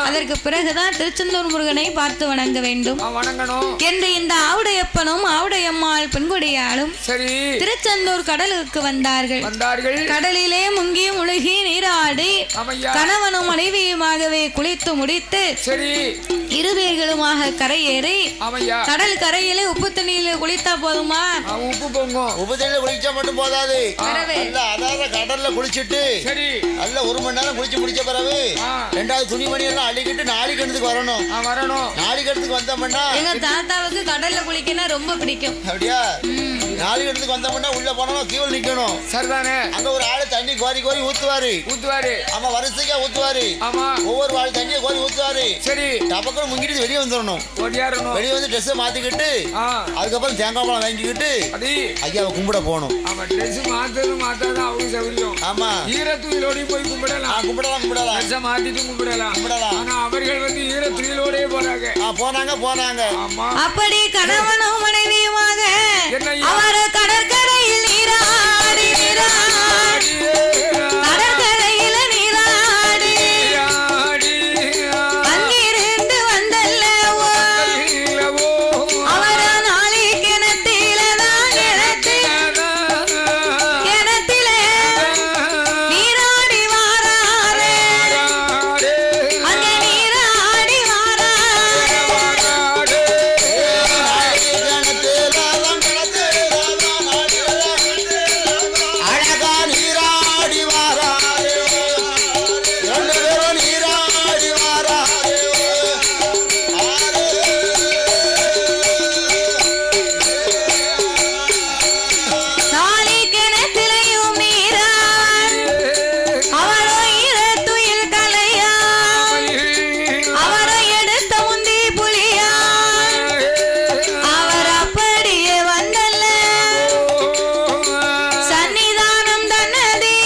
அதற்கு பிறகுதான் திருச்செந்தூர் முருகனை பார்த்து வணங்க வேண்டும் என்று இந்த ஆவுடையப்பனும் ஆவுடையம்மாள் பெண்குடியாலும் திருச்செந்தூர் கடலுக்கு வந்தார்கள். கடலிலே முங்கி முழுகி நீராடி கணவனும் மனைவியுமாகவே குளித்து முடித்து 2 பேர்களுமாக கரையேறி கடல் கரையிலே உப்பு தண்ணியில குளித்தா போதுமா? உப்பு தண்ணியில குளிச்சா மட்டும் போதாது. அதாவது கடல்ல குளிச்சுட்டு நல்ல 1 மணி நேரம் குளிச்சு முடிச்ச பிறகு 2வது துணிமணி எல்லாம் அள்ளிக்கிட்டு நாளிகண்டத்துக்கு வரணும். நாளிகண்டத்துக்கு வந்தோம்னா எங்க தாத்தாவுக்கு கடல்ல குளிக்கனா ரொம்ப பிடிக்கும். அப்படியா? இடத்துக்கு வந்தோம்னா உள்ள போனோம்னா கியூல நிக்கணும். சரிதானே. அங்க ஒரு ஆளு தண்ணி கோரி கோரி ஊத்துவாரு. ஆமா, வரிசையா ஊத்துவாரு. ஆமா, ஒவ்வொரு ஆளு தண்ணியை கோரி ஊத்துவாரு. சரி, டபக்குன்னு முங்கிட்டு வெளியே வந்துடணும். வெளியே வந்து ட்ரெஸ் மாத்திக்கிட்டு அதுக்கப்புறம் தேங்காய் பழம் வாங்கிக்கிட்டு ஐயாவை கும்பிட போகணும். ஆமா, ட்ரெஸ் மாத்தாதான் அவங்க சௌகரியம். ஆமா, ஈரத்துயிலோடய போய் கும்பிடலாம். கும்பிடலாம். ட்ரெஸ் மாத்திட்டு கும்பிடலாம். ஆனா அவர்கள் வந்து ஈரத்துயிலோடய போனாங்க. ஆமா, அப்படி கணவனும் மனைவியுமாக அவர் கடற்கரையில் நீராடி கடற்கரையில நீராடி அங்கிருந்து வந்தல்லவோ அவர் நாளை கிணத்திலதான் கிணத்தில நீராடி வாராரு. அங்க நீராடி வாராரு. அழகா நீராடி வாராரு. 2 பேரும் நீராடி வாராரு. நாளை கிணத்திலையும் நீரான் அவரோ ஈரத்துயில் கலையா அவரை எடுத்த முந்தி புலியா அவர் அப்படியே வந்தல்ல சன்னிதானம் தன்னதி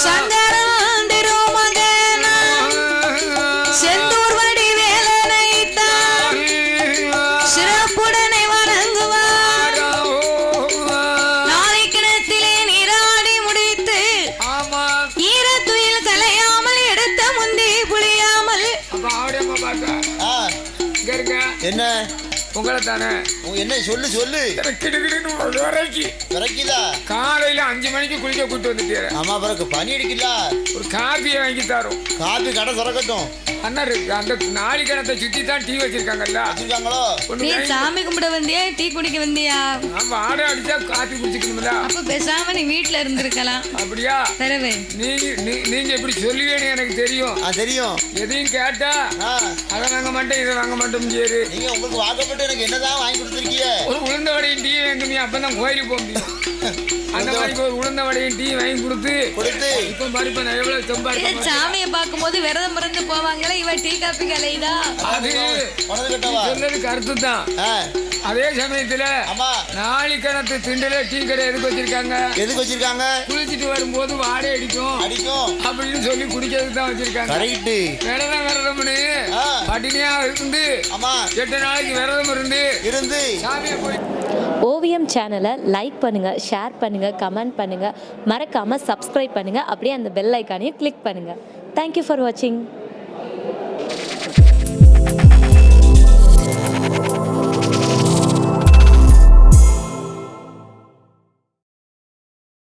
சங்கரன் திருமகனா செந்தூர் வடி வேலனைத்தான் சிறப்புடனே வணங்குவார். நாளை கிணத்திலே நீராடி முடித்து ஈரத்துயில் கலையாமல் எடுத்த முந்தி புளியாமல் என்ன உங்களை தானே என்ன சொல்லு விரைக்குதா? காலையில 5 மணிக்கு குளிக்க கூட்டு வந்துட்டேன். ஆமா, பிறகு பனி அடிக்கல. ஒரு காபியை வாங்கி தரோம். காபி கடை திறக்கட்டும். அண்ணா அந்த நாளி கிணத்தை சுத்தி தான் டீ வச்சிருக்காங்கல்ல. நீ சாமி கும்பிட வந்தியா டீ குடிக்க வந்தியா? நம்ம ஆடை அடிச்சா காபி குடிச்சுக்கணும்ல. அப்ப பேசாம நீ வீட்டுல இருந்திருக்கலாம். அப்படியா? தரவே நீங்க எப்படி சொல்லுவேன்னு எனக்கு தெரியும். தெரியும். எதையும் கேட்டா அதை வாங்க மாட்டேன் இதை வாங்க மாட்டோம். சரி, நீங்க உங்களுக்கு வாக்கப்பட்டு எனக்கு என்னதான் வாங்கி கொடுத்துருக்கீங்க? ஒரு உளுந்த வடையும் டீ வேண்டுமே, அப்பதான் கோயிலுக்கு போக முடியும். அந்த மாதிரி ஒரு உளுந்த வடையும் டீ வாங்கி கொடுத்து இப்ப பாருப்ப நான் எவ்வளவு சம்பாதிக்கிறேன். சாமியை பார்க்கும் போது விரதம் இருந்து போவாங்களே, இவ டீ காப்பி கலைதா? அது சொன்னது கருத்து தான். அதே சமயத்துல நாளி கிணத்து திண்டல டீ கடை எதுக்கு வச்சிருக்காங்க? குளிச்சுட்டு வரும்போது வாடகை அடிக்கும் அப்படின்னு சொல்லி குடிக்கிறதுக்கு தான் வச்சிருக்காங்க. விரதம்னு பட்டினியா இருந்து 8 நாளைக்கு விரதம் இருந்து சாமியை போய் ஓவியம் சேனலை லைக் பண்ணுங்கள், ஷேர் பண்ணுங்கள், கமெண்ட் பண்ணுங்கள், மறக்காமல் சப்ஸ்கிரைப் பண்ணுங்கள். அப்படியே அந்த பெல் ஐக்கானையும் கிளிக் பண்ணுங்கள். தேங்க்யூ ஃபார் வாட்சிங்.